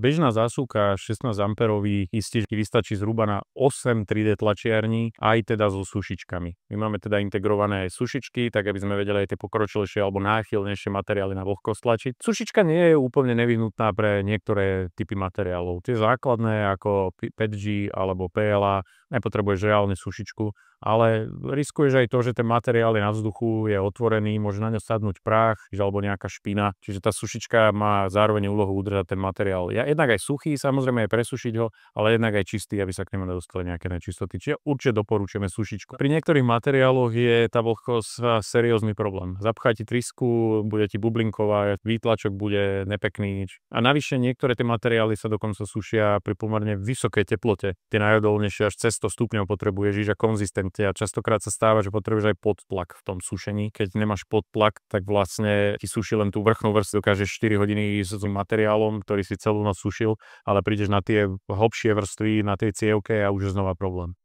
Bežná zásuvka 16 amperových ističky vystačí zhruba na 8 3D tlačiarní, aj teda so sušičkami. My máme teda integrované aj sušičky, tak aby sme vedeli aj tie pokročilejšie alebo náchylnejšie materiály na vlhkosť tlačiť. Sušička nie je úplne nevyhnutná pre niektoré typy materiálov. Tie základné ako 5G alebo PLA nepotrebuješ reálne sušičku, ale riskuješ aj to, že ten materiál je na vzduchu, je otvorený, môže na ňo sadnúť prach alebo nejaká špina, čiže tá sušička má zároveň úlohu udržať ten materiál. Jednak aj suchý, samozrejme aj presušiť ho, ale jednak aj čistý, aby sa k nemu nedostali nejaké nečistoty. Čiže určite doporučujeme sušičku. Pri niektorých materiáloch je tá vlhkosť seriózny problém. Zapchá ti trysku, bude ti bublinkovať, výtlačok bude nepekný. A navyše niektoré tie materiály sa dokonca sušia pri pomerne vysokej teplote. Tie najodolnejšie až cez 100 stupňov potrebuješ žiť a konzistentne a častokrát sa stáva, že potrebuješ aj podtlak v tom sušení. Keď nemáš podtlak, tak vlastne ti suší len tú vrchnú vrstvu, dokážeš 4 hodiny s materiálom, ktorý si celú noc sušil, ale prídeš na tie hlbšie vrstvy, na tej cievke a už je znova problém.